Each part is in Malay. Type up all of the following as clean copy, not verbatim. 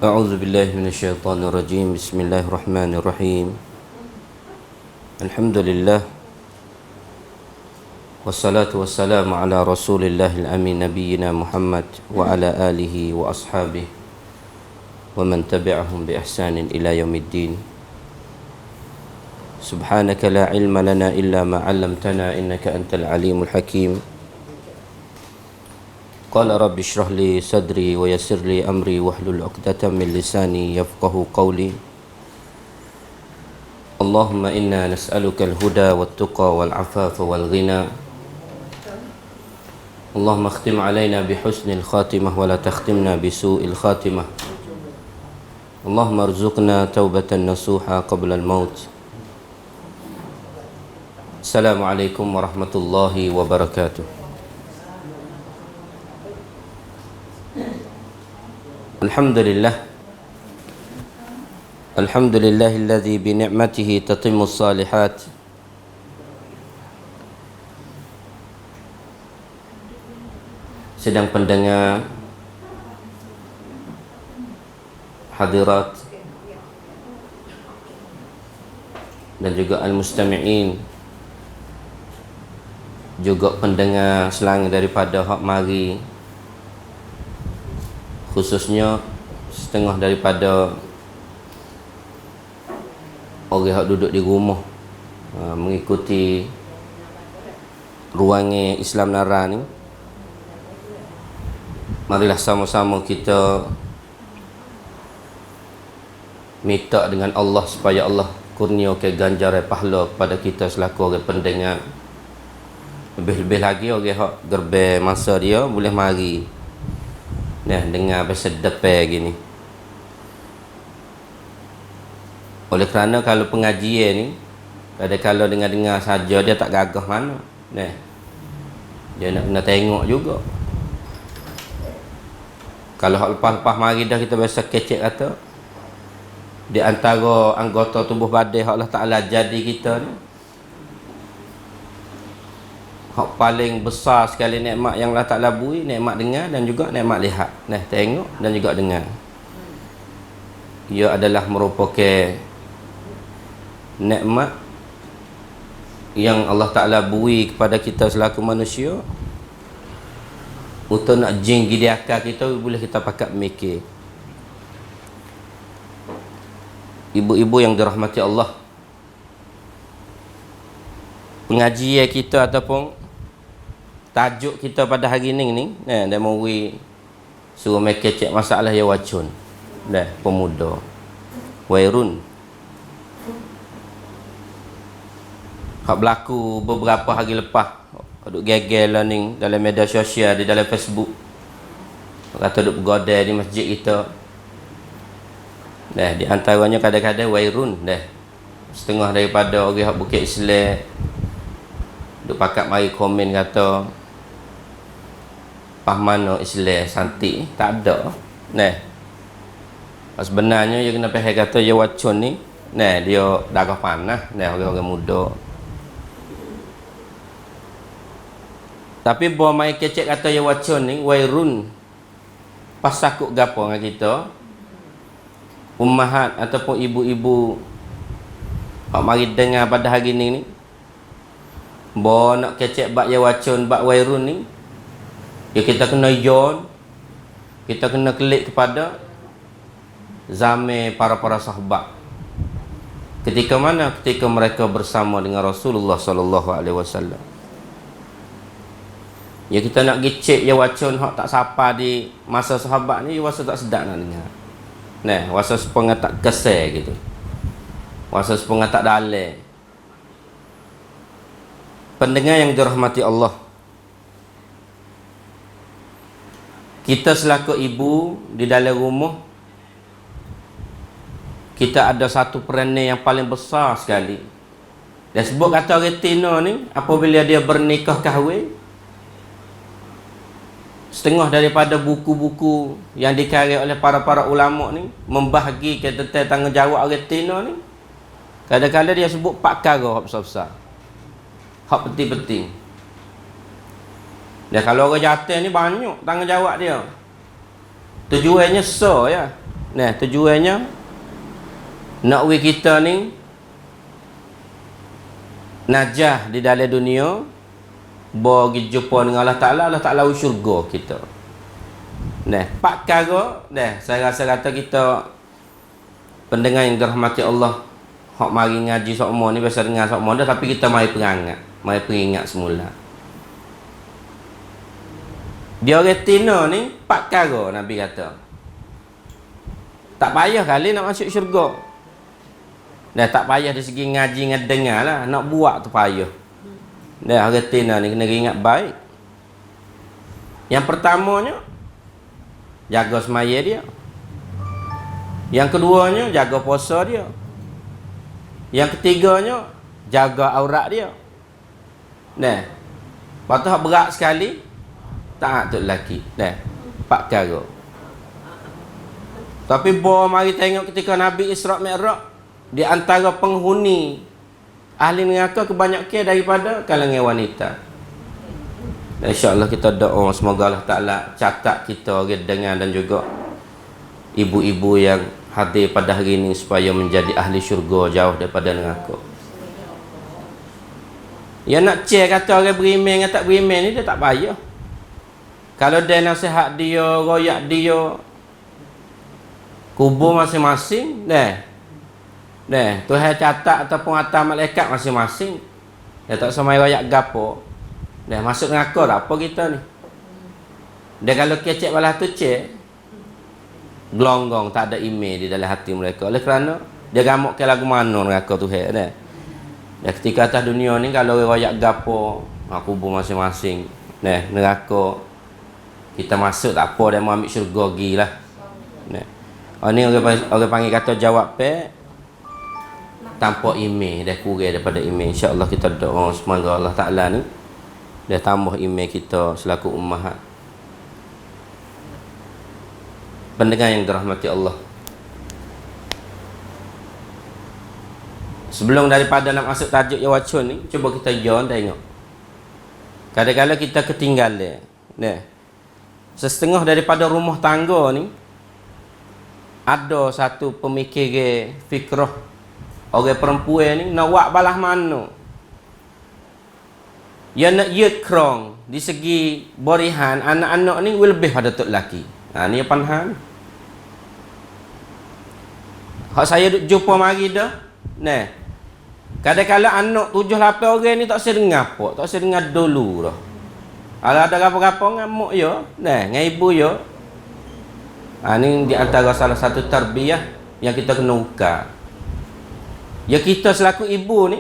أعوذ بالله من الشيطان الرجيم. بسم الله الرحمن الرحيم. الحمد لله والصلاة والسلام على رسول الله الأمين نبينا محمد وعلى آله وأصحابه ومن تبعهم بإحسان إلى يوم الدين. سبحانك لا علم لنا إلا ما علمتنا إنك أنت العليم الحكيم. قال رب اشرح لي صدري ويسر لي أمري واحلل عقدة من لساني يفقه قولي. اللهم إنا نسألك الهدى والتقى والعفاف والغنى. اللهم اختم علينا بحسن الخاتمة ولا تختمنا بسوء الخاتمة. اللهم ارزقنا توبة نصوحا قبل الموت. السلام عليكم ورحمة الله وبركاته. Alhamdulillah alladzi bi ni'matihi tatimmu salihat. Sedang pendengar, hadirat dan juga al-mustami'in, juga pendengar selang daripada hak mari, khususnya setengah daripada orang yang duduk di rumah mengikuti ruangnya Islam Nara ni. Marilah sama-sama kita minta dengan Allah supaya Allah kurniakan ganjaran pahala kepada kita selaku orang pendengar. Lebih-lebih lagi orang yang gerbang masa dia boleh mari dengar bahasa depan gini. Oleh kerana kalau pengajian ni kalau dengar-dengar saja dia tak gagah mana. Dia nak kena tengok juga. Kalau hak lepas-lepas mari dah kita biasa kecek kata, di antara anggota tubuh badan hak Allah Ta'ala jadi kita ni, hak paling besar sekali nikmat yang Allah Ta'ala beri, nikmat dengar dan juga nikmat lihat. Tengok dan juga dengar. Ia adalah merupakan nikmat yang Allah Ta'ala beri kepada kita selaku manusia. Untuk nak jinggi di akal kita, boleh kita pakat mikir. Ibu-ibu yang dirahmati Allah, pengajian kita ataupun tajuk kita pada hari ni dia mahu suruh mereka cek masalah ya wacun pemuda wairun. Hak berlaku beberapa hari lepas duk gegel lah ni dalam media sosial, di dalam Facebook, kata duk bergodai di masjid kita. Di antaranya kadang-kadang wairun setengah daripada orang hak Bukit Islam duk pakat mari komen kata pah mana Islam santik tak ada. Sebenarnya dia kena faham kata ya wacun ni dia darah panas orang-orang muda. Tapi bawa mai kecek kata ya wacun ni wairun pas sakut gapo dengan kita ummahat ataupun ibu-ibu hak mari dengar pada hari ni bawa nak kecek bak ya wacun bak wairun ni, ya kita kena kita kena klik kepada zaman para sahabat. Ketika mana? Ketika mereka bersama dengan Rasulullah sallallahu alaihi wasallam. Ya kita nak gicek ya wacun hak tak sapa di masa sahabat ni, wasa tak sedap nak dengar. Wasa sepengah tak kesal gitu. Wasa sepengah tak dalai. Pendengar yang dirahmati Allah, kita selaku ibu di dalam rumah, kita ada satu peranan yang paling besar sekali. Dan sebut kata retina ni, apabila dia bernikah kahwin, setengah daripada buku-buku yang dikarya oleh para ulama ni membahagikan tentang tanggungjawab retina ni. Kadang-kadang dia sebut 4 perkara hak besar-besar, hak penting-penting. Dan kalau orang jatuh ni banyak tanggungjawab dia. Tujuannya so ya. Nah, tujuannya nak we kita ni najah di dalam dunia, bagi jumpa dengan Allah Ta'ala syurga kita. Nah, pak perkara, saya rasa kata kita pendengar yang dirahmati Allah, hak mari ngaji sokmo ni biasa dengar sokmo dah, tapi kita mari peringat semula. Dia orang Tina ni pak perkara Nabi kata. Tak payah kali nak masuk syurga. Tak payah dari segi ngaji ngedengar lah, nak buat tu payah. Orang Tina ni kena ingat baik. Yang pertamanya jaga semaya dia. Yang keduanya jaga puasa dia. Yang ketiganya jaga aurat dia. Lepas tu berat sekali, taat tu lelaki. Pak perkara. Tapi mari tengok ketika Nabi Isra' Mi'raj, di antara penghuni ahli neraka kebanyakan daripada kalangan wanita. InsyaAllah kita doa semoga Allah Ta'ala catat kita orang dengar dan juga ibu-ibu yang hadir pada hari ini supaya menjadi ahli syurga jauh daripada neraka. Ya nak cek kata orang beriman dengan tak beriman ni dia tak payah. Kalau dia nasihat dia, royak dia, kubur masing-masing, Tuhan catat ataupun atas malaikat masing-masing. Dia tak sama royak gapo. Masuk neraka tak apa kita ni. Dia kalau kecek balah tu cek, gelonggong tak ada email di dalam hati mereka. Oleh kerana dia gamuk ke lagu mana neraka Tuhan. Dan ketika atas dunia ni kalau royak gapo, kubur masing-masing, neraka kita masuk tak apa, dia mau ambil syurga gi lah. Ni orang panggil kata jawab tanpa email, dia kurang daripada email. InsyaAllah kita doa semoga Allah Ta'ala ni dia tambah email kita selaku ummahat. Pendengar yang dirahmati Allah, sebelum daripada nak masuk tajuk yang wacun ni, cuba kita jalan tengok. Kadang-kadang kita ketinggalan. Setengah daripada rumah tangga ni ada satu pemikir fikrah orang perempuan ni nak buat balas mana. Dia nak yut krong di segi berihan anak-anak ni lebih pada tok laki. Ni panhan. Hak saya jumpa mari dah. Kadang-kadang anak 7-8 orang ni tak sedengar apa, tak sedengar dulu dah. Kalau ada apa-apa ngamuk yo, dengan ibu yo. Ni di antara salah satu tarbiyah yang kita kena ukar. Ya kita selaku ibu ni,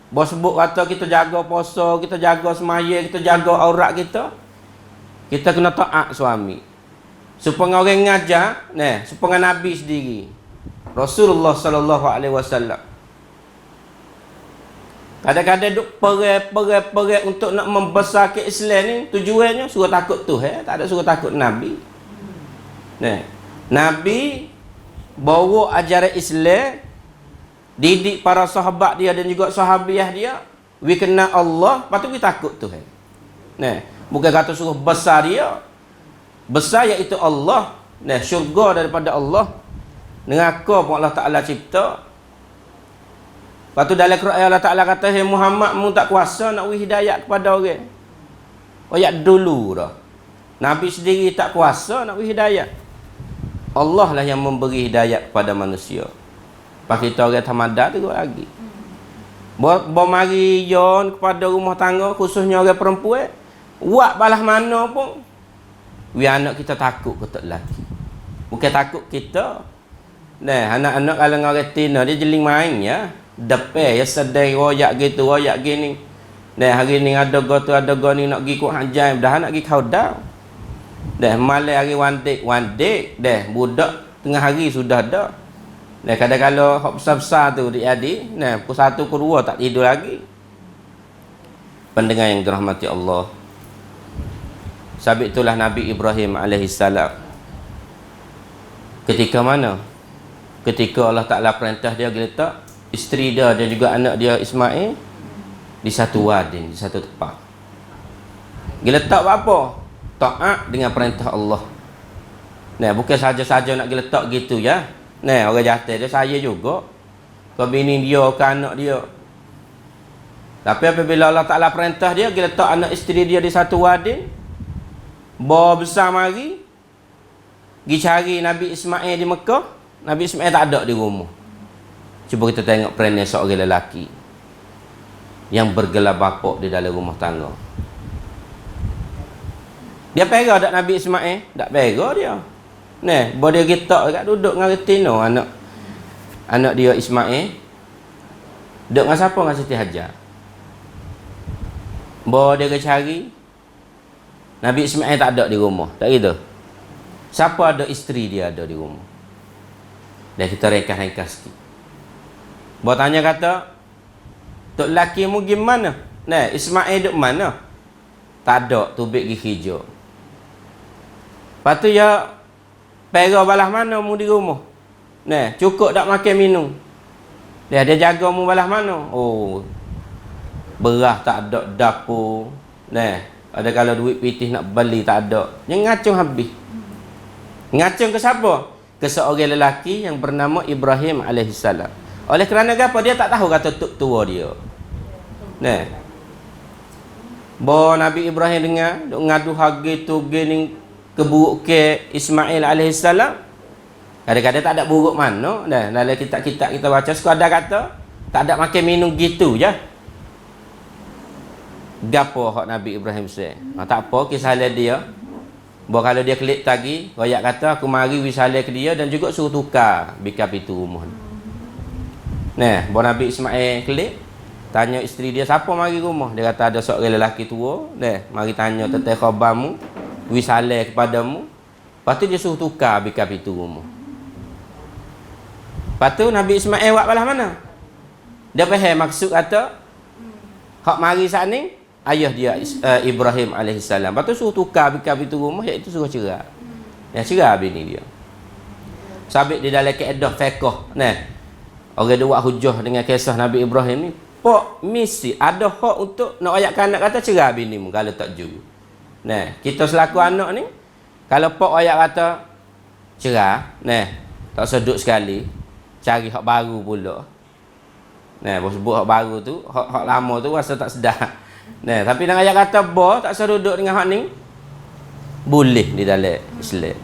bos sebut kata kita jaga puasa, kita jaga semaya, kita jaga aurat kita. Kita kena taat suami. Supaya orang ngajar, supaya Nabi sendiri. Rasulullah sallallahu alaihi wasallam. Kadang-kadang duk perai untuk nak membesarkan Islam ni, tujuannya suruh takut Tuhan, tak ada suruh takut Nabi. Nabi bawa ajaran Islam, didik para sahabat dia dan juga sahabiah dia, we kenal Allah, patut we takut Tuhan. Bukan kata suruh besar dia. Besar iaitu Allah. Syurga daripada Allah. Neraka pun Allah Ta'ala cipta. Lepas tu dalam Quran Allah Ta'ala kata, hey Muhammad, mu tak kuasa nak we hidayat kepada orang. Ayat dulu dah. Nabi sendiri tak kuasa nak we hidayat. Allah lah yang memberi hidayat kepada manusia. Pas kita orang tamadah tu lagi. Bawa mari yon kepada rumah tangga, khususnya orang perempuan, buat balas mana pun, we anak kita takut ke tak lelaki. Bukan takut kita. Anak-anak kalau orang Tina dia jeling main ya. Depan ya sedai royak gitu, royak gini. Hari ni ada go tu, ada go ni nak pergi kok hajai, dah nak pergi kau dah. Malam hari one day, budak tengah hari sudah dah. Kadang-kadang hak besar-besar tu adik-adik, pukul 1 pukul 2 tak tidur lagi. Pendengar yang dirahmati Allah, sabit itulah Nabi Ibrahim alaihissalam. Ketika mana? Ketika Allah Ta'ala perintah dia letak isteri dia dan juga anak dia Ismail di satu wadin, di satu tempat. Dia letak apa? Taat dengan perintah Allah. Nah, bukan saja-saja nak letak gitu ya. Nah, orang jatuh dia saya juga. Kau bini dia ke anak dia. Tapi apabila Allah Ta'ala perintah dia, dia letak anak isteri dia di satu wadin, bawa besar mari, pergi cari Nabi Ismail di Mekah. Nabi Ismail tak ada di rumah. Cuba kita tengok perangai seorang lelaki yang bergelar bapa di dalam rumah tangga. Dia pera tak Nabi Ismail? Tak pera dia. Nah, bawa dia gitak dekat duduk dengan Retino anak dia Ismail. Duduk dengan siapa? Dengan Siti Hajar. Bawa dia ke cari. Nabi Ismail tak ada di rumah. Tak gitu. Siapa ada isteri dia ada di rumah. Dan kita rekas-rekas sikit. Bawa tanya kata, tok lelaki mu gimana? Nah, Ismail duduk mana? Tak ada, tubik pergi hijau. Lepas tu ya, pera balas mana mu di rumah? Nah, cukup tak makan minum? Dia jaga mu balas mana? Oh, beras tak ada, dapur. Nah, ada kalau duit pitih nak beli tak ada. Yang ngacung habis. Ngacung ke siapa? Ke seorang lelaki yang bernama Ibrahim alaihissalam. Oleh kerana apa? Dia tak tahu kata tok tua dia. Nah, bawa Nabi Ibrahim dengar, duk ngadu harga tu gini keburuk ke Ismail alaihissalam. Kadang-kadang tak ada buruk mana. Dah dalam kitab-kitab kita baca sekadar kata tak ada makan minum gitu je. Gapo hak Nabi Ibrahim say? Tak apa kisah dia. Bahawa kalau dia klik lagi, royak kata aku mari wisale ke dia dan juga suruh tukar bikap itu rumah. Nah, bahawa Nabi Ismail klik, tanya isteri dia siapa mari rumah. Dia kata ada seorang lelaki tua. Nah, mari tanya tentang khabarmu, wisale kepadamu. Lepas tu dia suruh tukar bikap itu rumah. Lepas tu Nabi Ismail buat balas mana? Dia faham maksud kata hak mari saat ni ayah dia Ibrahim alaihissalam. Lepas tu suruh tukar bikap itu rumah, iaitu suruh cerai. Ya, cerai bini dia. Sabit di dalam kaedah fiqh. Nah, orang dia buat hujah dengan kisah Nabi Ibrahim ni. Pok mesti ada hak untuk nak ayatkan anak kata cerai bini mu kalau tak jujur. Nah, kita selaku anak ni kalau pok ayat kata cerai, nah, tak sedut sekali, cari hak baru pula. Nah, bos sebut hak baru tu, hak lama tu rasa tak sedap. Nah, tapi dengan ayat kata bah tak seduduk dengan hak ni boleh di dalam Islam.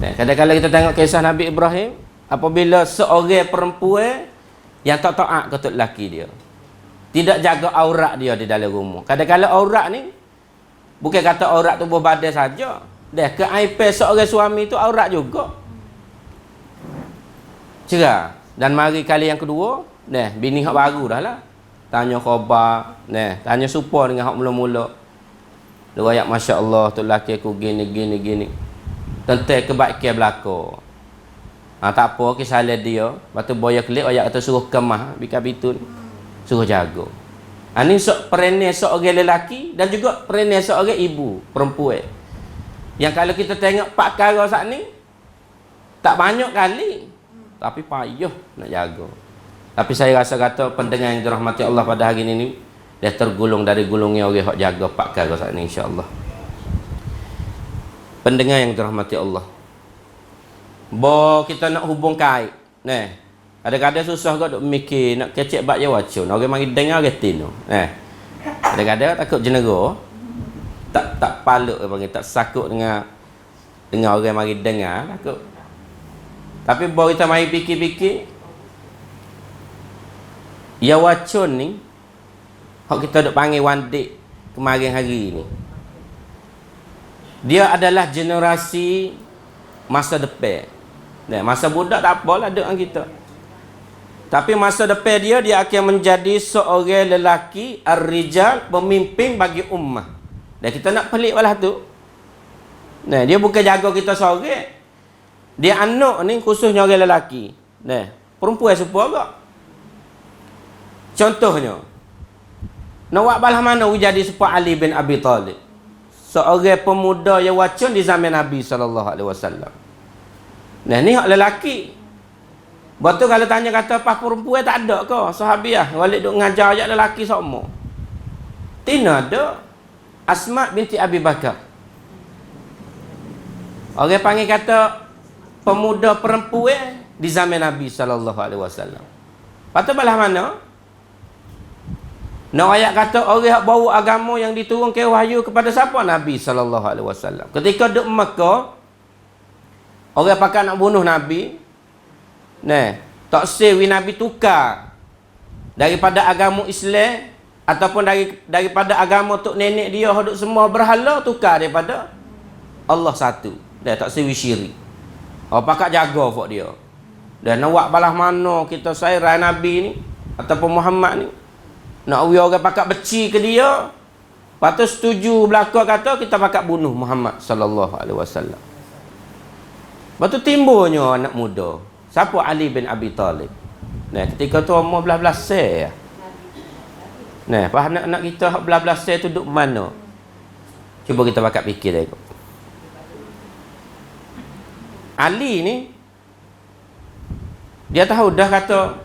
Nah, kadang-kadang kita tengok kisah Nabi Ibrahim apabila seorang perempuan yang tak taat kepada lelaki dia, tidak jaga aurat dia di dalam rumah. Kadang-kadang aurat ni bukan kata aurat tubuh badan saja. Dah keaiban seorang suami tu aurat juga. Cerai. Dan mari kali yang kedua, dah bini hak baru dah lah. Tanya khabar, nah, tanya supa dengan hak mula-mula. Dia ayat masya-Allah tu lelaki aku gini. Tentang kebaikan belaka. Tak apa kisah dia. Lepas tu boya klik ayat kata suruh kemah bikap itu ni. Suruh jaga. Ini perangai seorang lelaki dan juga perangai seorang ibu perempuan. Yang kalau kita tengok pak perkara saat ni tak banyak kali. Tapi payah nak jaga. Tapi saya rasa kata pendengar yang dirahmati Allah pada hari ini dia tergolong dari golongnya orang hak jaga pak perkara saat ini insya-Allah. Pendengar yang dirahmati Allah. Bo kita nak hubung kait. Nah, kadang-kadang susah kau duk mikir nak kecek bak ya wacun. Orang mari dengar retino. Kadang-kadang takut jenera. Tak paluk panggil tak sakut dengan orang mari dengar takut. Tapi bo kita mari fikir-fikir ya wacun ni hak kita duk panggil wandik kemarin hari ni. Dia adalah generasi masa depan. Nah, masa budak tak apalah dengan kita. Tapi masa depan dia akan menjadi seorang lelaki ar-rijal, pemimpin bagi ummah. Dan kita nak pelik balah tu. Nah, dia bukan jaga kita seorang. Dia anak ni khususnya orang lelaki. Nah, perempuan sepupu agak. Contohnya, nak buat balah mana jadi sepupu Ali bin Abi Talib? Seorang pemuda yang wacun di zaman Nabi SAW. Nah, ni hak lelaki. Betul kalau tanya kata pas perempuan tak ada ke? Sahabiah balik duk ngajar ajak lelaki semua. Tina ada. Asma binti Abi Bakar. Orang panggil kata pemuda perempuan di zaman Nabi sallallahu alaihi wasallam. Patut belah mana? Nak ayat kata orang yang bawa agama yang diturunkan wahyu kepada siapa? Nabi sallallahu alaihi wasallam. Ketika duduk Mekah, orang pakai nak bunuh Nabi. Nah, tak sewi Nabi tukar daripada agama Islam ataupun daripada agama tok nenek dia hodok semua berhala, tukar daripada Allah satu. Dia tak sewi syirik. Orang pakai jaga fok dia. Dan nak buat balah mana kita sairai Nabi ni ataupun Muhammad ni. Nak orang pakai beci ke dia. Patut setuju belaka kata kita pakai bunuh Muhammad sallallahu alaihi wasallam. Lepas tu timbulnya anak muda. Siapa? Ali bin Abi Talib. Nah, ketika tu umur belas-belas saya. Nah, pas anak-anak kita belas-belas saya tu duduk mana? Cuba kita pakai fikir tengok. Ali ni dia tahu dah kata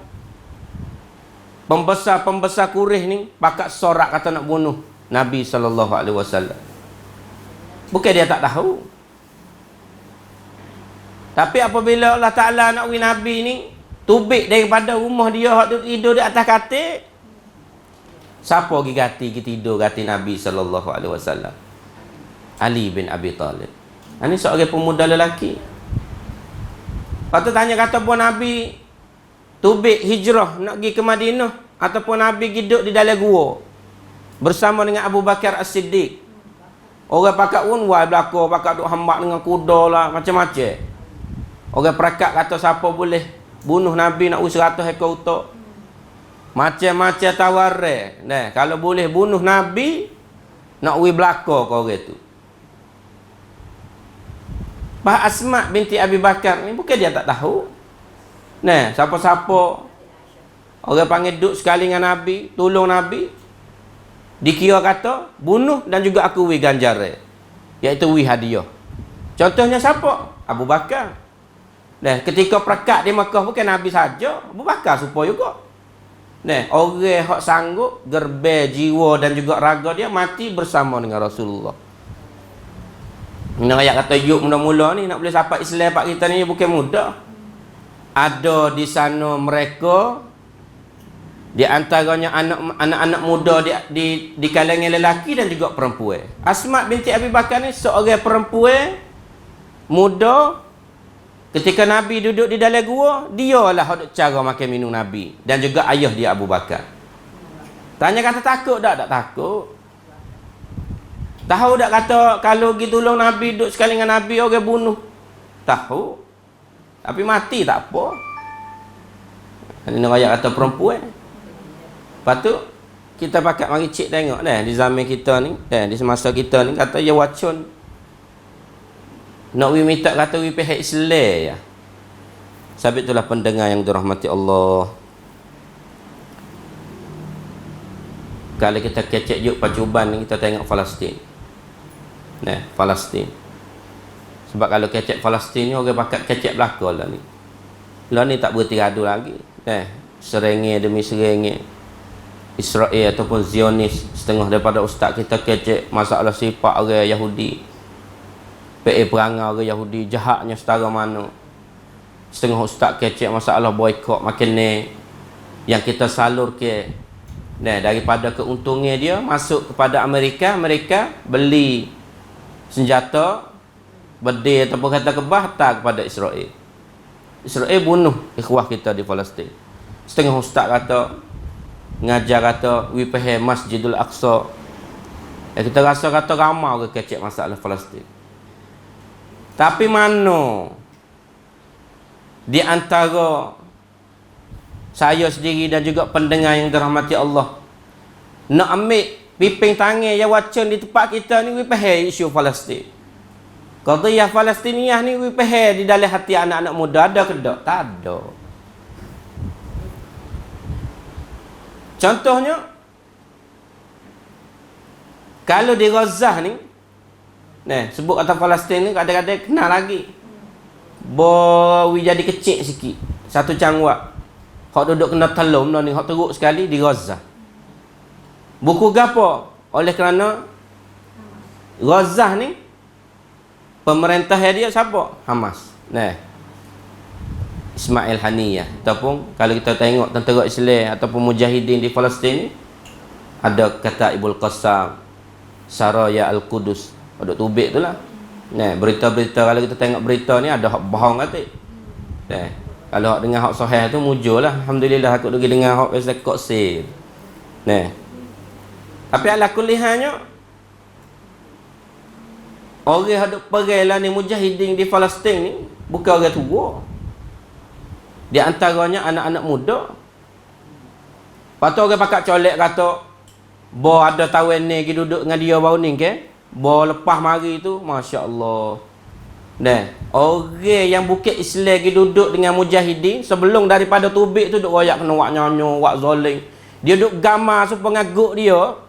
pembesar-pembesar Quraisy ni pakat sorak kata nak bunuh Nabi sallallahu alaihi wasallam. Bukan dia tak tahu. Tapi apabila Allah Taala nak win Nabi ni tubik daripada rumah dia hak tidur di atas katil, siapa pergi gati tidur gati Nabi sallallahu alaihi wasallam? Ali bin Abi Talib. Ini seorang pemuda lelaki. Lepas tu tanya kata pun Nabi tubik hijrah nak pergi ke Madinah ataupun Nabi hidup di dalam gua bersama dengan Abu Bakar As-Siddiq. Orang pakat unwai belaka, pakat duk hambak dengan kuda lah, macam-macam. Orang perakat kata siapa boleh bunuh Nabi nak 100 ekor utak. Macam-macam tawaran. Nah, kalau boleh bunuh Nabi nak belaka ke orang tu. Bah Asma binti Abi Bakar ni bukan dia tak tahu. Nah, siapa-siapa orang panggil duduk sekali dengan Nabi, tolong Nabi, dikira kata bunuh dan juga aku wi ganjaran, iaitu wi hadiah. Contohnya siapa? Abu Bakar. Nah, ketika perekat di Mekah bukan Nabi saja, Abu Bakar supaya juga. Nah, orang hak sanggup gerbe jiwa dan juga raga dia mati bersama dengan Rasulullah. Ini ayat kata yuk mula-mula ni nak boleh sahabat Islam pak kita ni bukan mudah. Ada di sana mereka di antaranya anak-anak muda di kalangan lelaki dan juga perempuan. Asma binti Abi Bakar ni seorang perempuan muda. Ketika Nabi duduk di dalam gua, dialah hak cara makan minum Nabi dan juga ayah dia Abu Bakar. Tanya kata takut tak? Tak takut. Tahu tak kata kalau pergi tolong Nabi duduk sekali dengan Nabi orang bunuh? Tahu. Tapi mati tak apa. Ini ayat kata perempuan. Lepas tu kita pakat mari cik tengok dah di zaman kita ni, di semasa kita ni kata ya wacun. Nak we minta kata we pihak Islam ya. Sabit itulah pendengar yang dirahmati Allah. Kalau kita kecek yuk pacuban ni kita tengok Palestin. Nah, Palestin. Sebab kalau kecek Palestin ni orang pakat kecek belaka lah ni. Lah ni tak berhenti gaduh lagi. Nah, serengih demi serengih. Israel ataupun Zionis, setengah daripada ustaz kita kecek masalah sifat orang Yahudi. PA perangai orang Yahudi jahatnya setara mana. Setengah ustaz kecek masalah boykot makan ni yang kita salur ke. Nah, daripada keuntungan dia masuk kepada Amerika, mereka beli senjata berdiri ataupun kata kebah hantar kepada Israel. Israel bunuh ikhwah kita di Palestin. Setengah ustaz kata ngajar kata we pay Masjidul Aqsa. Kita rasa kata ramai orang kecek masalah Palestin. Tapi mana di antara saya sendiri dan juga pendengar yang dirahmati Allah nak ambil piping tangan yang wacun di tempat kita ni we pay isu Palestin. Qadiyah Palestiniah ni we pay di dalam hati anak-anak muda ada ke tak? Tak ada. Contohnya kalau di Gaza ni, nah sebut kata Palestin ni kadang-kadang kenal lagi. Bo jadi kecil sikit. Satu cangwak. Hak duduk kena telum ni hak teruk sekali di Gaza. Buku gapo? Oleh kerana Gaza ni Pemerintah dia siapa? Hamas. Nah, Ismail Haniyah. Ataupun kalau kita tengok tentera Islam ataupun mujahidin di Palestin, ada kata Ibul Qassam, Saraya Al-Qudus. Ada tubik tu lah. Nah, berita-berita, kalau kita tengok berita ni ada hak bohong kata. Nah, kalau hak dengar hak sahih tu mujur lah. Alhamdulillah aku lagi dengar hak pasal Qasim. Nah. Tapi ala kulihannya orang hadap pergi lah ni mujahidin di Palestin ni bukan orang tua. Di antaranya anak-anak muda. Lepas tu orang pakat colek kata, bo ada tawen ni pergi duduk dengan dia baru ni ke? Bo lepas mari tu, Masya Allah. Nah, orang yang bukit Islam pergi duduk dengan mujahidin sebelum daripada tubik tu duk royak kena wak nyonyo, wak zoling. Dia duk gamar supaya ngaguk dia.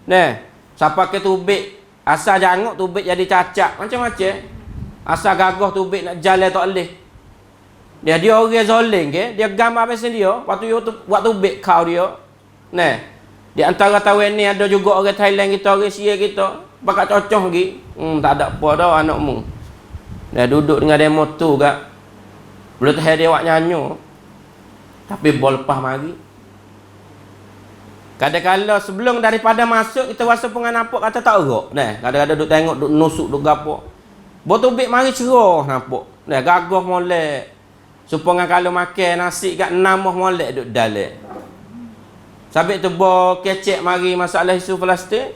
Nah, siapa ke tubik asal janguk tubik jadi cacat macam-macam. Asal gagah tubik nak jalan tak boleh. Dia orang zoling ke, dia gambar pasal dia, lepas tu buat tubik kau dia. Nah, di antara tahun ni ada juga orang Thailand kita, orang Sia kita, pakat cocok lagi. Tak ada apa dah anakmu. Dia duduk dengan demo tu gak. Boleh tahan dia wak nyanyo. Tapi bol lepas mari. Kadang-kadang sebelum daripada masuk kita rasa pengan nampak kata tak erok. Nah, kadang-kadang duk tengok duk nusuk duk gapo. Botubik mari cerah nampak. Nah, gagah molek. Supaya kalau makan nasi kat 6 molek duk dalek. Sabit tu bo kecek mari masalah isu Palestin.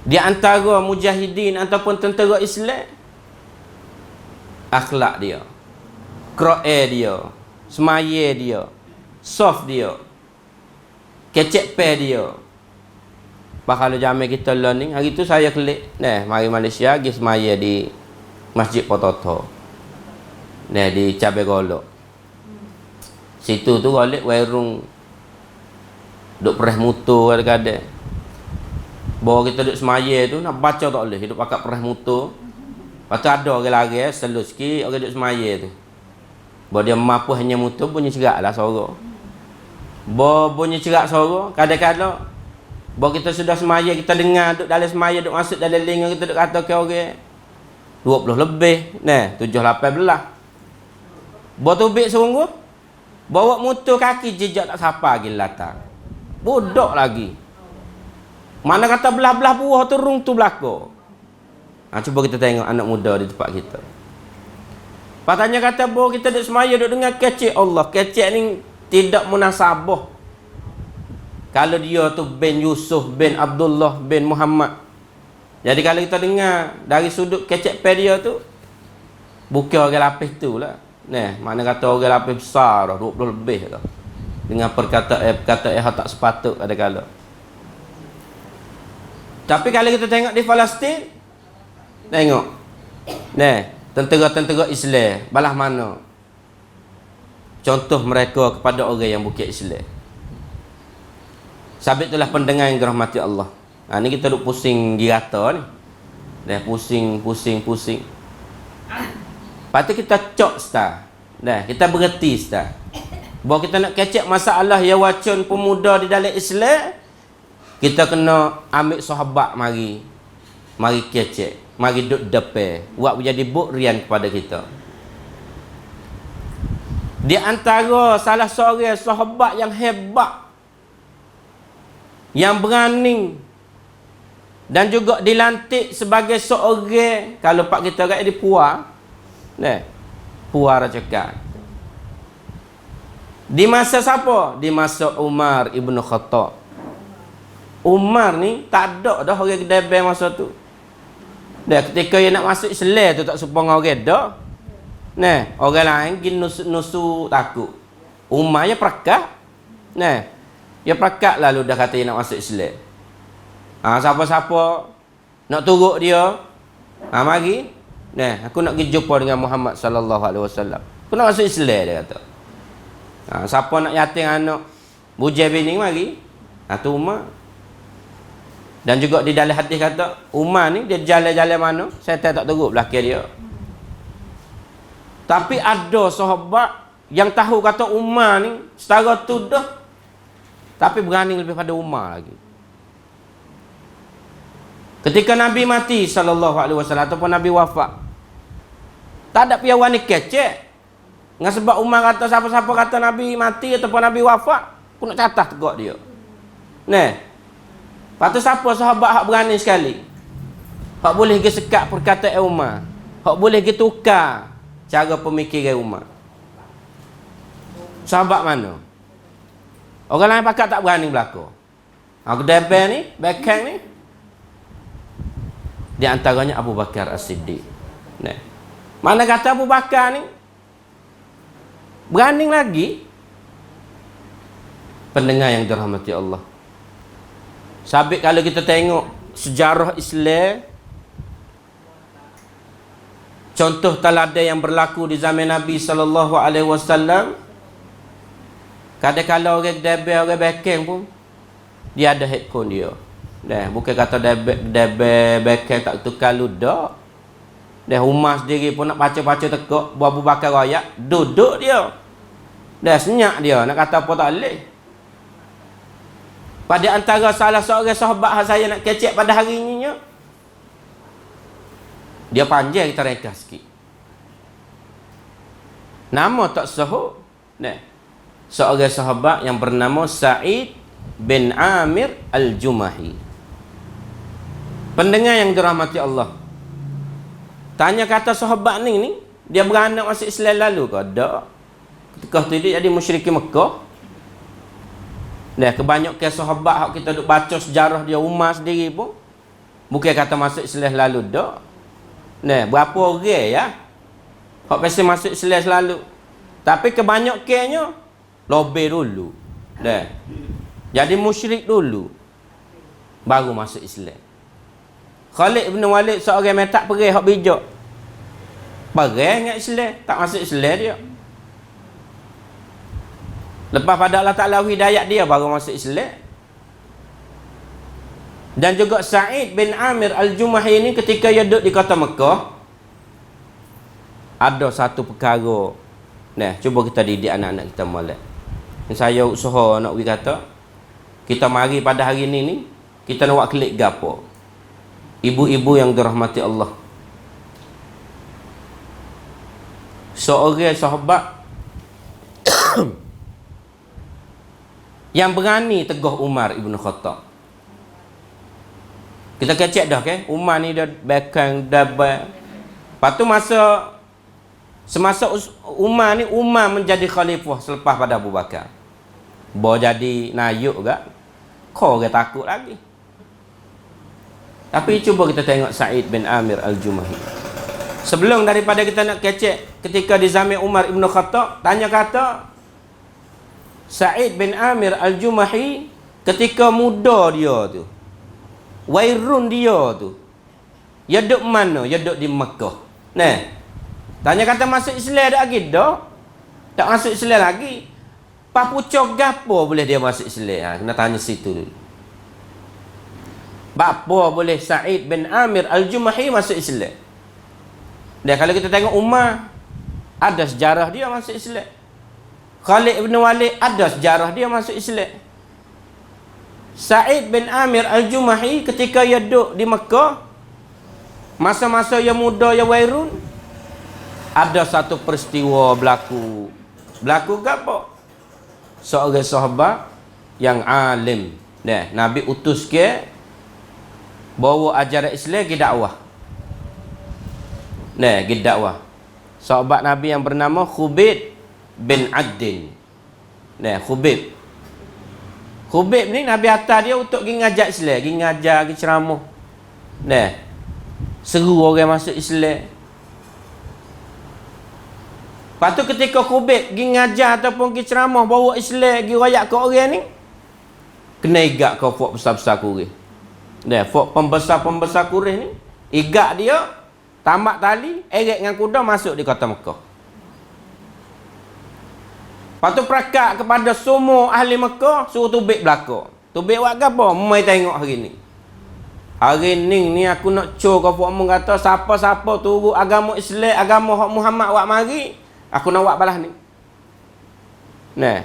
Di antara mujahidin ataupun tentera Islam, akhlak dia, Qur'an dia, semaya dia, soft dia, kecek pe dia. Bakal jamin kita learning. Hari tu saya klik, nah, mari Malaysia pergi semaya di Masjid Pototo. Nah, di Cabai Golok. Situ tu golek warung duk perah motor kadang-kadang. Bawa kita duduk semaya tu nak baca tak boleh, hidup pakat perah motor. Lepas tu ada orang lari selalu sikit orang duduk semaya tu. Bawa dia mampu hanya motor bunyi cerak lah suara. Bawa bunyi cerak suara kadang-kadang bawa kita sudah semaya kita dengar duduk dalam semaya duduk masuk dalam linga kita duduk kata ke orang 20 lebih. Nah, 7-8 belah. Bawa tubik sungguh. Bawa motor kaki jejak tak siapa lagi latar. Bodoh lagi. Mana kata belah-belah buah turun tu belakang. Cuba kita tengok anak muda di tempat kita. Patanya kata bahawa kita duduk semaya duduk dengar kecek Allah. Kecek ni tidak munasabah. Kalau dia tu bin Yusuf, bin Abdullah, bin Muhammad. Jadi kalau kita dengar dari sudut kecek pe dia tu, bukan orang lapis tu lah. Nah, mana kata orang lapis besar dah, 20 lebih dah. Dengan perkataan yang tak sepatut kadang-kadang. Tapi kalau kita tengok di Palestin, tengok. Nah, tentera-tentera Islam balah mana contoh mereka kepada orang yang bukit Islam. Sabit itulah pendengar yang dirahmati Allah. Ni kita duk pusing dirata ni. Dah pusing. Lepas tu kita cok star. Dah, kita berhenti star. Bahawa kita nak kecek masalah yang wacun pemuda di dalam Islam, kita kena ambil sahabat mari kecek, mari duduk depan, buat menjadi bukrian kepada kita. Di antara salah seorang sahabat yang hebat, yang berani dan juga dilantik sebagai seorang, kalau pak kita kat di puar, nah, puar cakap. Di masa siapa? Di masa Umar Ibn Khattab. Umar ni tak ada dah orang kedai masa tu. Dah ketika dia nak masuk Islam tu tak supaya orang dah. Nah, orang lain pergi nusu takut. Umar ya perekat. Nah, dia perekat lalu dah kata dia nak masuk Islam. Siapa-siapa nak turut dia, mari. Nah, aku nak pergi jumpa dengan Muhammad sallallahu alaihi wasallam. Aku nak masuk Islam dia kata. Siapa nak yatim anak bujai bini mari. Tu Umar. Dan juga di dalam hadis kata Umar ni dia jalan-jalan mana syaitan tak teruk belakang dia. Tapi ada sahabat yang tahu kata Umar ni setara tu dah, tapi berani lebih pada Umar lagi. Ketika Nabi mati sallallahu alaihi wasallam ataupun Nabi wafat, tak ada piawan ni kecek. Dengan sebab Umar kata siapa-siapa kata Nabi mati ataupun Nabi wafat, aku nak catat tegak dia. Nah. Lepas tu siapa sahabat hak berani sekali? Hak boleh pergi sekat perkataan Umar. Hak boleh pergi tukar cara pemikiran Umar. Sahabat mana? Orang lain pakat tak berani berlaku. Aku debel ni, backhand ni. Di antaranya Abu Bakar As-Siddiq. Nah. Mana kata Abu Bakar ni? Berani lagi. Pendengar yang dirahmati Allah. Sabit kalau kita tengok sejarah Islam, contoh teladan yang berlaku di zaman Nabi sallallahu alaihi wasallam, kadang-kadang orang debel, orang backhand pun dia ada headphone dia. Dah, bukan kata debel backhand tak tukar ludak. Dah rumah sendiri pun nak baca-baca tekak, Abu Bakar ayat, duduk dia. Dah senyap dia, nak kata apa tak boleh. Pada antara salah seorang sahabat saya nak kecek pada hari ini, dia panjang kita reka sikit. Nama tak sahut. Nah, seorang sahabat yang bernama Sa'id bin Amir Al-Jumahi. Pendengar yang dirahmati Allah. Tanya kata sahabat ni dia beranak masuk Islam lalu ke? Tak. Ketika tu dia jadi musyrikin Mekah. Nah, kebanyakan sahabat hak kita duk baca sejarah dia Umar sendiri pun bukan kata masuk Islam lalu dak. Nah, berapa orang ya hak pasti masuk Islam selalu. Tapi kebanyakannya lobe dulu. Nah. Jadi musyrik dulu baru masuk Islam. Khalid bin Walid seorang metak perih hak bijak. Perih ingat Islam, tak masuk Islam dia. Lepas pada Allah Ta'ala hidayat dia baru masuk Islam. Dan juga Sa'id bin Amir Al-Jumahi ini ketika dia duduk di kota Mekah, ada satu perkara. Nah, cuba kita didik anak-anak kita molek. Saya usaha nak pergi kata, kita mari pada hari ini kita nak buat klik gapo. Ibu-ibu yang dirahmati Allah. Seorang sahabat yang berani teguh Umar Ibn Khattab. Kita kecek dah ke? Umar ni dia belakang dapat. Lepas tu semasa Umar ni, Umar menjadi khalifah selepas pada Abu Bakar. Bawa jadi nayuk ke? Kau orang takut lagi. Tapi cuba kita tengok Sa'id bin Amir Al-Jumahi. Sebelum daripada kita nak kecek, ketika di zaman Umar Ibn Khattab, tanya kata Sa'id bin Amir Al-Jumahi ketika muda dia tu, wairun dia tu, dia duduk mana? Dia duduk di Mekah. Nah, tanya kata masuk Islam dah lagi dah? Tak masuk Islam lagi. Pak pucuk gapo boleh dia masuk Islam? Ha, kena tanya situ dulu. Bapa boleh Sa'id bin Amir Al-Jumahi masuk Islam? Dan kalau kita tengok Umar, ada sejarah dia masuk Islam. Khalid bin Walid ada sejarah dia masuk Islam. Sa'id bin Amir Al-Jumahi ketika dia duduk di Mekah, masa-masa yang muda, yang wairun, ada satu peristiwa berlaku. Berlaku ke apa? Seorang sahabat yang alim. Nah, Nabi utus ke bawa ajaran Islam ke dakwah. Nah, ke dakwah. Sahabat Nabi yang bernama Khubayb bin Addin. Nah, Khubayb ni Nabi hantar dia untuk pergi ngajar Islam, pergi ngajar, pergi ceramah. Nah, seru orang masuk Islam. Lepas tu ketika Khubayb pergi ngajar ataupun pergi ceramah, bawa Islam, pergi rayak ke orang ni, kena igak kau fok besar-besar kurih. Nah, fok pembesar-pembesar kurih ni, igak dia, tamak tali, eret dengan kuda masuk di kota Mekah. Lepas tu perakat kepada semua ahli Mekah, suruh tubik belakang. Tubik buat apa? Mai tengok hari ni. Hari ni aku nak cur kau fok mengata siapa-siapa turut agama Islam, agama hak Muhammad buat mari, aku nak buat balas ni. Nah,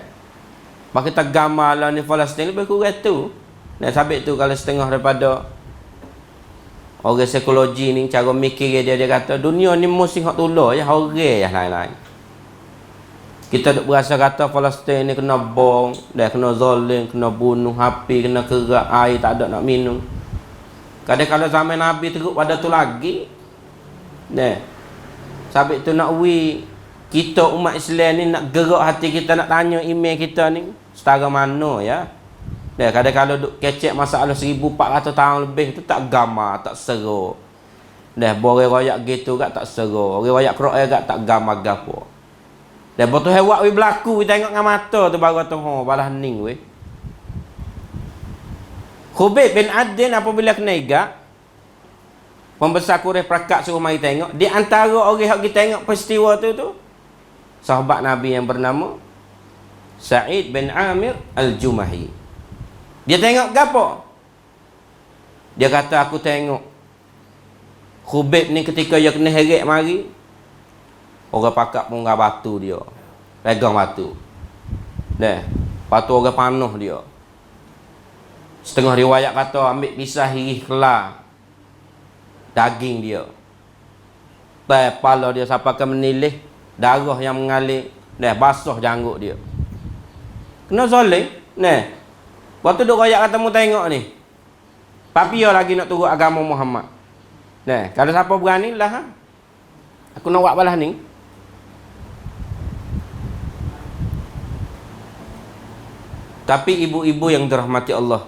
bagi kita gambar lah ni Palestin lebih kurang tu. Nah, sabit tu kalau setengah daripada Orang psikologi ni cara mikir dia kata dunia ni mesti hak tolong ya orang ya lain-lain. Kita duk berasa kata Palestin ni kena bom, dah kena zalim, kena bunuh, api kena kerak, air tak ada nak minum. Kadang-kadang zaman Nabi teruk pada tu lagi. Nah. Sampai tu nak kita umat Islam ni nak gerak hati kita nak tanya email kita ni setara mana ya. Dah kadang-kadang duk kecek masalah 1400 tahun lebih tu tak gamar, tak seru. Dah boleh royak gitu gak tak seru. Orang royak Quran gak tak gamar gapo. Dah betul hewak we berlaku we tengok dengan mata tu baru tu balah ning we. Khubayb bin Adin apabila kena igak pembesar Quraisy prakak suruh mari tengok. Di antara orang yang kita tengok peristiwa tu sahabat Nabi yang bernama Sa'id bin Amir Al-Jumahi. Dia tengok gapo? Dia kata aku tengok Khubayb ni ketika dia kena heret mari, orang pakak pun ngah batu dia. Pegang batu. Dah, batu orang panuh dia. Setengah riwayat kata ambil pisah hirih kelar daging dia. Kepala dia sampai ke menilih, darah yang mengalir, dah basuh janggut dia. Kena zalim, nah. Waktu duk royak kata mu tengok ni. Papio lagi nak turut agama Muhammad. Nah, kalau siapa berani lah ha? Aku nak buat balas ni. Tapi ibu-ibu yang dirahmati Allah,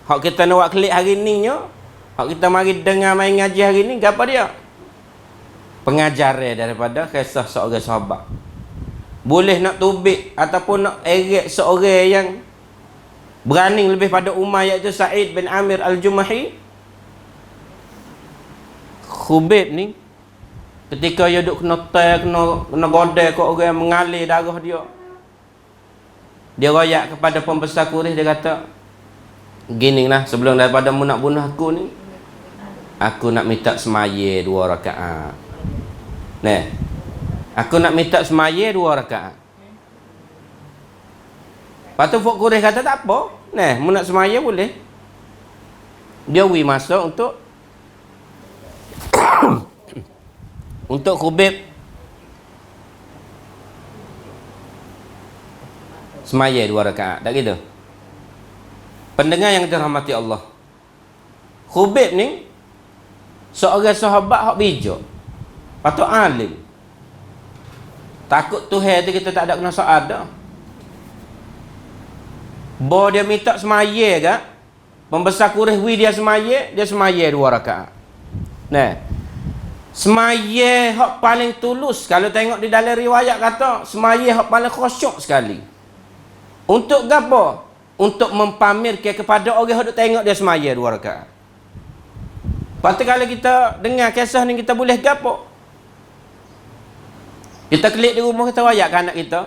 hak kita nak buat klik hari ni nyo, hak kita mari dengar main ngaji hari ni, apa dia? Pengajaran daripada kisah seorang sahabat. Boleh nak tubik ataupun nak eret seorang yang berani lebih pada Umar, iaitu Sa'id bin Amir Al-Jumahi. Khubayb ni ketika dia duk kena godel kat orang yang mengalir darah dia, dia royak kepada pembesar Quraisy, dia kata gini lah, sebelum daripada mu nak bunuh aku ni, aku nak minta semaya 2 rakaat. Nah, aku nak minta semaya 2 rakaat. Lepas tu Fok Quraisy kata tak apa. Nah, mu nak semaya boleh. Dia masuk untuk untuk Khubayb semaya 2 rakaat. Tak gitu? Pendengar yang dirahmati Allah, Khubayb ni seorang sahabat hak bijak. Patut alim. Takut Tuhan tu kita tak ada kena soal dah. Bo dia minta semaya ke? Pembesar Quraisy dia semaya 2 rakaat. Nah. Semaya hak paling tulus, kalau tengok di dalam riwayat kata semaya hak paling khusyuk sekali. Untuk gapo? Untuk mempamerkan kepada orang yang tengok dia semaya 2 rakaat. Lepas kalau kita dengar kisah ni, kita boleh gapo? Kita klik di rumah, kita wayak ke anak kita.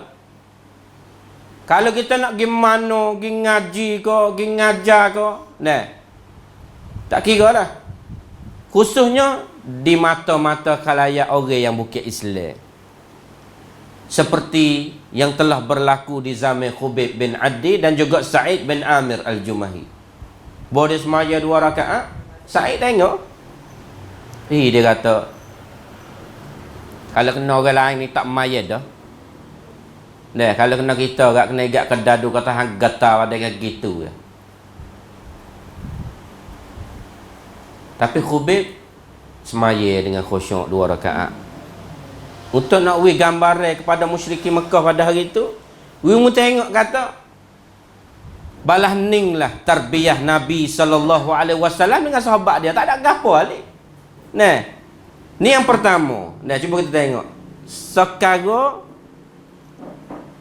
Kalau kita nak pergi mana, pergi ngaji ke, pergi ngajar ke, nah, tak kira lah. Khususnya di mata-mata khalayak orang yang bukan Islam. Seperti yang telah berlaku di zaman Khubayb bin Adi dan juga Sa'id bin Amir Al-Jumahi. Boleh semaya 2 rakaat, Sa'id tengok. Dia kata, kalau kena orang lain ni tak mayat dah. Nah, kalau kena kita agak kena igak kedadu kata hang gatal ada kayak gitu ya. Tapi Khubayb semaya dengan khusyuk 2 rakaat. Untuk nak gambaran kepada musyrikin Mekah pada hari itu, mu tengok kata balah ning lah tarbiyah Nabi sallallahu alaihi wasallam dengan sahabat dia, tak ada gapo alik. Nah, ni yang pertama. Nah, cuba kita tengok. Sekarang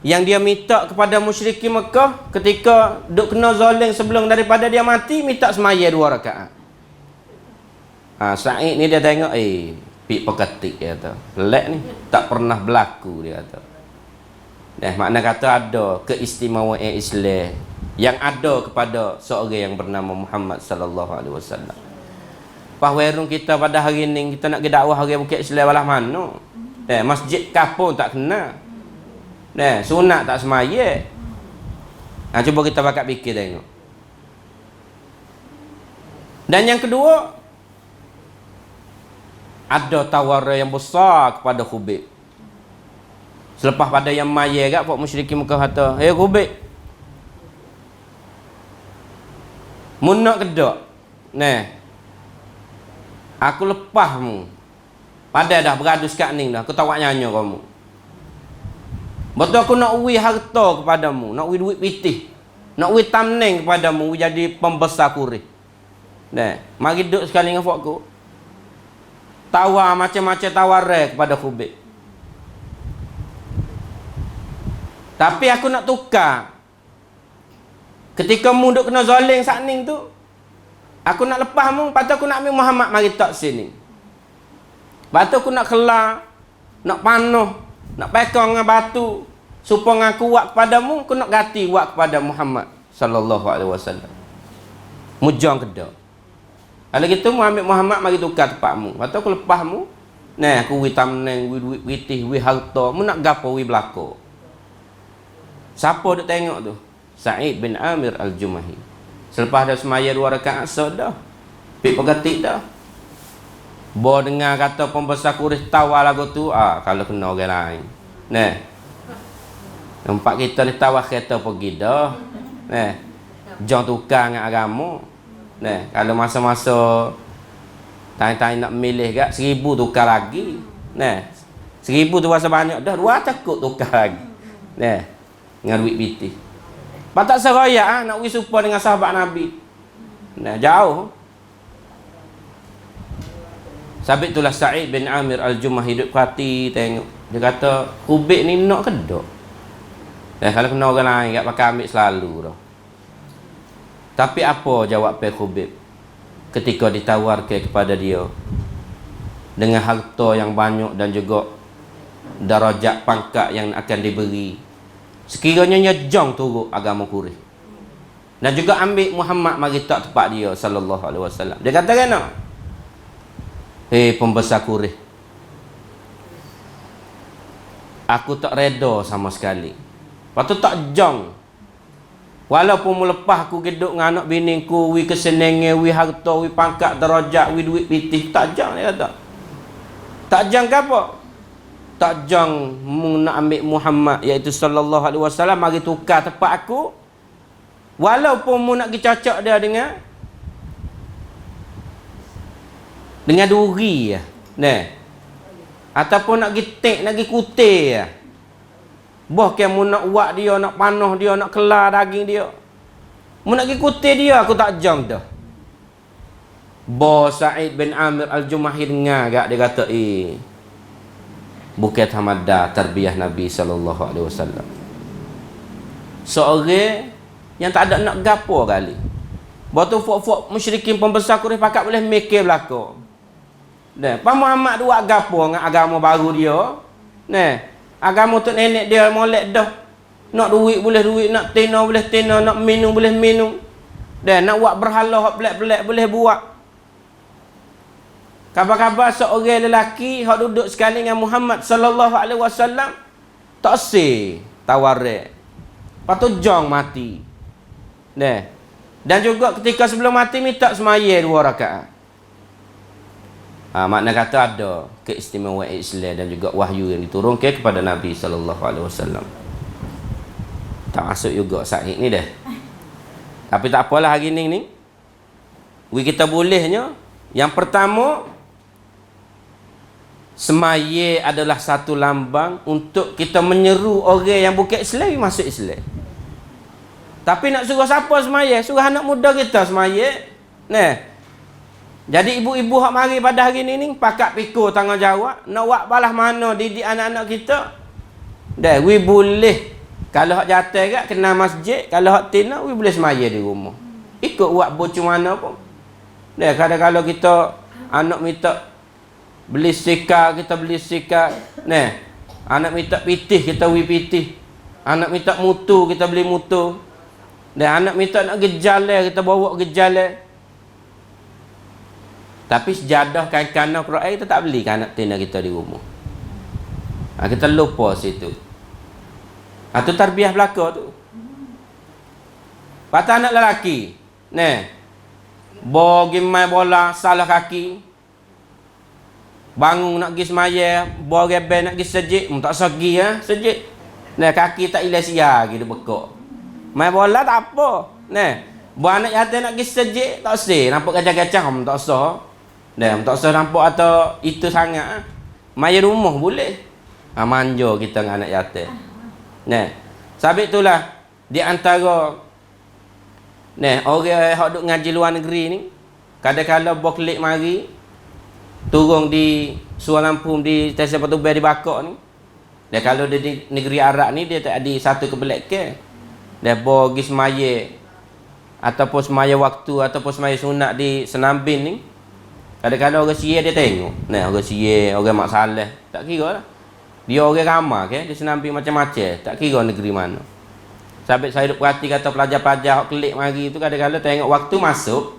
yang dia minta kepada musyrikin Mekah ketika duk kena zalim sebelum daripada dia mati, minta semaya 2 rakaat. Sa'id ni dia tengok, pik peketik dia kata. Pelik ni, tak pernah berlaku dia kata. Makna kata ada keistimewaan Islam yang ada kepada seorang yang bernama Muhammad sallallahu alaihi wasallam. Pahwerung kita pada hari ni, kita nak ke dakwah orang bukan Islam walah mana? Masjid kapun tak kena. Sunat tak semaya. Cuba kita bakal fikir tengok. Dan yang kedua, ada tawaran yang besar kepada Khubib. Selepas pada yang maya kat pak musyrikin Mekah kata, "Hey Khubib, mun nak kedak, nah, aku lepasmu. Pada dah beradu sekat ni dah, aku tak buat nyanyi kamu. Betul aku nak uwi harta kepadamu, nak uwi duit pitih, nak uwi tamneng kepadamu jadi pembesar kurih. Nah, mari duduk sekali dengan aku. Tawar macam-macam tawaran kepada Khubib. Tapi aku nak tukar. Ketika mu duk kena zalim sakning tu, aku nak lepas mu, patut aku nak ambil Muhammad mari tak sini. Patut aku nak kelar, nak panuh, nak pekong dengan batu supaya aku buat kepadamu, aku nak ganti buat kepada Muhammad sallallahu alaihi wasallam. Mujang kedak. Kalau gitu mu ambil Muhammad mari tukar tempatmu. Patut aku lepasmu. Nah, aku wi tamneng, wi duit pitih, wi harta, mu nak gapo wi belako. Siapa duk tengok tu? Sa'id bin Amir Al-Jumahi. Selepas dah semaya 2 rakaat asar dah. Pik pegatik dah. Bo dengar kata pembesar Quraisy tawar lagu tu, kalau kena orang lain. Nah. Nampak kita ni tawar kereta pergi dah. Nah. Jom tukar dengan agama. Nah, kalau masa-masa tanya-tanya nak milih kat 1000 tukar lagi. Nah. 1000 tu rasa banyak dah, 2 cukup tukar lagi. Nah. Dengan duit pitih. Patut seraya nak pergi supa dengan sahabat Nabi. Nah, jauh. Sabit itulah Sa'id bin Amir Al-Jumahi hidup hati tengok. Dia kata, Khubib ni nak ke tak? Kalau kena orang lain tak pakai ambil selalu dah. Tapi apa jawab Khubib ketika ditawarkan kepada dia dengan harta yang banyak dan juga darajat pangkat yang akan diberi. Sekiranya nyejong turut agama Quraisy. Dan juga ambil Muhammad mari tak tempat dia sallallahu alaihi wasallam. Dia kata kena. Pembesar Quraisy. Aku tak reda sama sekali. Patut tak jong. Walaupun melepas aku geduk dengan anak biningku, wi kesenenge, wi harta, wi pangkat, darajat, wi duit pitih, tak jong dia kata. Tak jong ke apa? Tak jang nak ambil Muhammad iaitu sallallahu alaihi wasallam mari tukar tempat aku, walaupun mu nak pergi cocok dia dengan duri ya. Nah. Ataupun nak pergi tek, nak pergi kutir ya. Boh ke mu nak buat dia, nak panah dia, nak kelar daging dia. Mu nak pergi kutir dia, aku tak jang dah. Bo Sa'id bin Amir Al-Jumahi dengar gak dia kata bukan hamada tarbiyah Nabi sallallahu alaihi wasallam. Seorang yang tak ada nak gapo kali. Batu fok-fok musyrikin pembesar Quraisy pakat boleh mikir belaka. Nah, Pak Muhammad buat gapo dengan agama baru dia? Nah, agama tu nenek dia molek dah. Nak duit boleh duit, nak tena boleh tena, nak minum boleh minum. Dan nak buat berhala hak pelik-pelik boleh buat. Kabar-kabar seorang lelaki hak duduk sekali dengan Muhammad sallallahu alaihi wasallam tak se tawaran. Patut jong mati. Nah. Dan juga ketika sebelum mati minta semaya 2 rakaat. Makna kata ada keistimewaan Islam dan juga wahyu yang diturunkan kepada Nabi sallallahu alaihi wasallam. Tak masuk juga Sa'id ni dah. Tapi tak apalah hari ni. Kita bolehnya yang pertama, semaya adalah satu lambang untuk kita menyeru orang yang bukan Islam masuk Islam. Tapi nak suruh siapa semaya? Suruh anak muda kita semaya. Nah. Jadi ibu-ibu hak mari pada hari ni pakat pikul tanggungjawab nak buat balas mana didik anak-anak kita. Dah, we boleh kalau hak jatuh kat kena masjid, kalau hak tina we boleh semaya di rumah. Ikut buat bocor mana pun. Dah, kadang-kadang kita anak minta beli stiker, kita beli stiker. Nah, anak minta pitih, kita beli pitih. Anak minta mutu, kita beli mutu. Dan anak minta nak gejalai, kita bawa gejalai. Tapi sejadah kain-kain Quran kita tak beli kan anak tina kita di rumah. Kita lupa situ. Itu tarbiyah belaka tu. Patah anak lelaki. Nah, bagi main bola salah kaki. Bangun nak pergi semaya, bawa rebel nak pergi sejid, tak segi ya, sejid. Nah, kaki tak ilah sia gitu bekok. Main bola tak apa. Nah, buat anak yatim nak pergi sejid tak sih, nampak gacah-gacah tak sah. Nah, tak sah nampak atau itu sangat. Main rumah boleh. Manja kita dengan anak yatim. Nah, sabit itulah di antara orang yang duk ngaji luar negeri ni, kadang-kadang boklik mari turun di Suar Lampung di stesen Patubaya di Bakok ni. Dan kalau di negeri Arab ni dia tak ada satu kebelak ke. Dia pergi semaya ataupun semaya waktu ataupun semaya sunat di Senambin ni. Kadang-kadang orang Sia dia tengok. Nah, orang Sia, orang Mak Saleh, tak kira lah. Dia orang ramah ke, di Senambin macam-macam, tak kira negeri mana. Sampai saya duk perhati kata pelajar-pelajar hok kelik mari tu kadang-kadang tengok waktu masuk.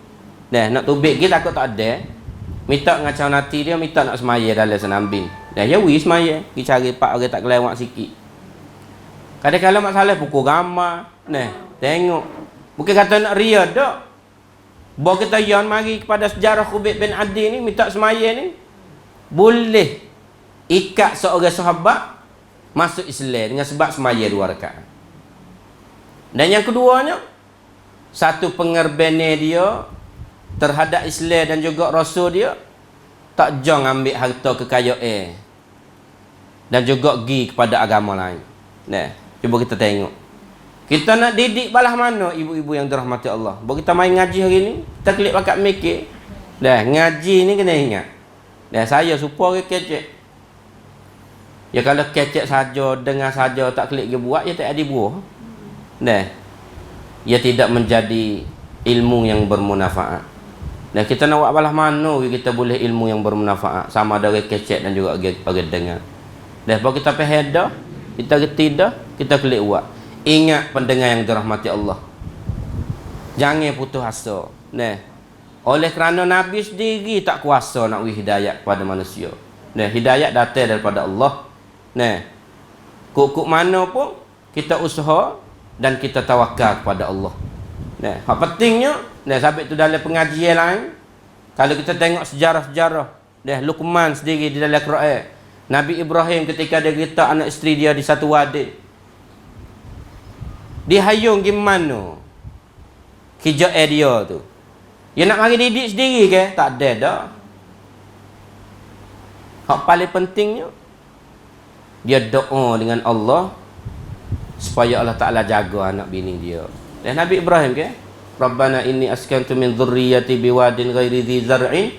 Nah, nak tubik kita takut tak ada. Minta ngacau nanti dia minta nak semaya dalam Senambin. Dah ya wis semaya, pergi cari pak orang tak kelewat sikit. Kadang-kadang masalah pukul gambar. Nah, tengok. Bukan kata nak ria dak. Bawa kita yan mari kepada sejarah Khubayb bin Adi ni minta semaya ni. Boleh ikat seorang sahabat masuk Islam dengan sebab semaya 2 rakaat. Dan yang keduanya, satu pengorbanan dia terhadap Islam dan juga Rasul dia, tak jang ambil harta kekayaan dan juga pergi kepada agama lain. Nah, cuba kita tengok. Kita nak didik balah mana ibu-ibu yang dirahmati Allah. Baru kita main ngaji hari ni, kita klik pakat mikir. Dah, ngaji ni kena ingat. Dah, saya supaya kecek. Ya kalau kecek saja, dengar saja, tak klik dia buat, ya tak ada buah. Nah, ia tidak menjadi ilmu yang bermanfaat. Dan kita nak buat balah mana kita boleh ilmu yang bermanfaat sama ada orang kecek dan juga orang dengar. Dan kalau kita faham dah, kita reti dah, kita klik buat. Ingat pendengar yang dirahmati Allah. Jangan putus asa. Nah, oleh kerana Nabi sendiri tak kuasa nak beri hidayat kepada manusia. Nah, hidayat datang daripada Allah. Nah, kok mana pun kita usaha dan kita tawakal kepada Allah. Nah, hak pentingnya, nah sampai tu dalam pengajian lain, kalau kita tengok sejarah-sejarah, dah Luqman sendiri di dalam Quran, Nabi Ibrahim ketika dia letak anak isteri dia di satu wadi, dia hayung gimana kijak dia tu. Dia nak mari didik sendiri ke? Tak ada dah. Hak paling pentingnya, dia doa dengan Allah supaya Allah Ta'ala jaga anak bini dia. Dan Nabi Ibrahim ke? Rabbana inni askantu min dhurriyyati biwadin ghairi dhi zar'in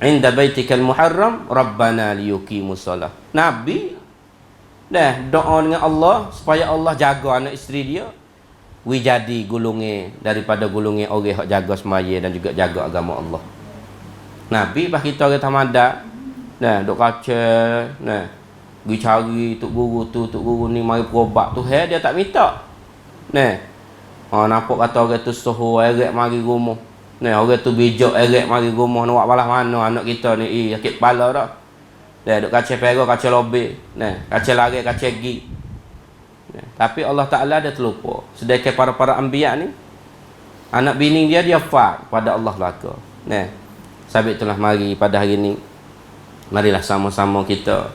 inda baitikal muharram Rabbana liyuqimus shalah. Nabi dah doa dengan Allah supaya Allah jaga anak isteri dia. Wi jadi gulunge daripada gulunge orang hak jaga semaya dan juga jaga agama Allah. Nabi pas kita orang tamada, nah duk kaca, nah pergi cari tok guru ni mari berobat tu, dia tak minta. Nah, nampak kata orang tu soho erek mari rumah. Nah, orang tu bijak erek mari rumah nak buat balas mana anak kita ni, sakit kepala dah. Dah duk kaca perak, kaca lobe, nah, kaca lari, kaca gigi. Tapi Allah Ta'ala dia terlupa. Sedangkan para anbiya ni, anak bini dia faham pada Allah belaka. Nah, sabit itulah mari pada hari ni, marilah sama-sama kita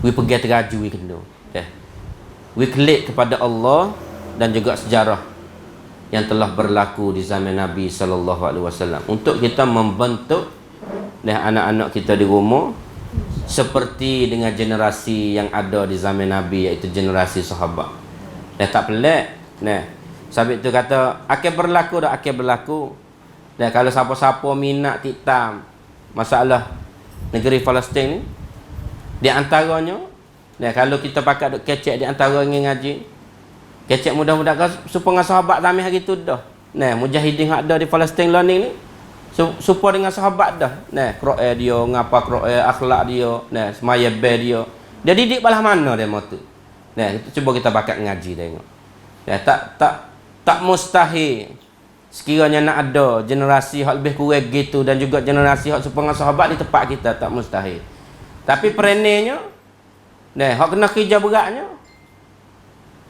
pergi teraju kena. Klik kepada Allah dan juga sejarah yang telah berlaku di zaman Nabi SAW untuk kita membentuk anak-anak kita di rumah seperti dengan generasi yang ada di zaman Nabi, iaitu generasi sahabat. Tak pelik. Sabit tu kata akan berlaku dah, akan berlaku. Dan kalau siapa-siapa minat tiktam masalah negeri Palestin ni, di antaranya, kalau kita pakai duk kecek di antara yang ngaji, kecek mudah-mudahan supaya sahabat kami hari tu dah. Mujahidin yang ada di Palestin learning ni, supaya dengan sahabat dah. Quran dia, ngapa Quran, akhlak dia, semaya bel dia. Dia didik balah mana dia mau tu. Cuba kita pakai ngaji tengok. Tak mustahil sekiranya nak ada generasi hak lebih kurang gitu dan juga generasi hak supaya sahabat di tempat kita, tak mustahil. Tapi perannya, hak kena kerja beratnya,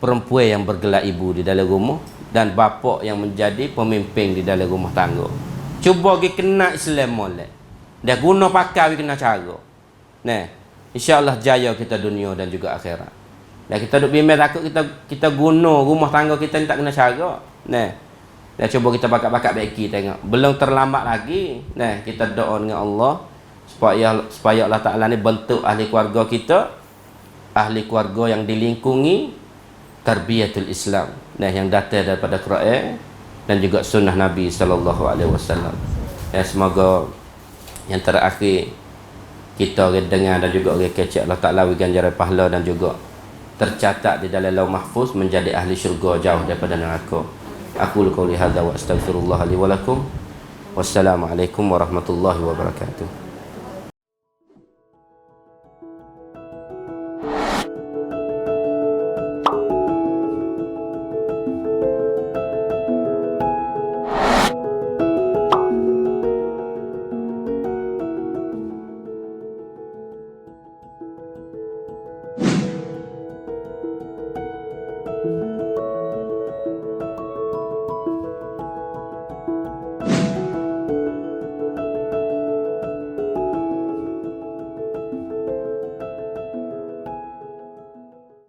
perempuan yang bergelar ibu di dalam rumah dan bapa yang menjadi pemimpin di dalam rumah tangga. Cuba pergi kena Islam molek. Dia guna pakai kena cara. Nah, insya-Allah jaya kita dunia dan juga akhirat. Nah, kita duk bimbang takut kita guna rumah tangga kita ni tak kena cara. Nah, dan cuba kita bakat-bakat baiki tengok. Belum terlambat lagi. Nah, kita doa dengan Allah supaya Allah Taala ni bentuk ahli keluarga kita, ahli keluarga yang dilingkungi tarbiyatul Islam. Nah, yang datang daripada Quran dan juga sunnah Nabi sallallahu alaihi wasallam. Ya, semoga yang terakhir kita dengar dan juga orang kecek Allah Taala beri ganjaran pahala dan juga tercatat di dalam Lauh Mahfuz menjadi ahli syurga jauh daripada neraka. Aku qouli hadza wa astaghfirullah li wa lakum. Wassalamualaikum warahmatullahi wabarakatuh.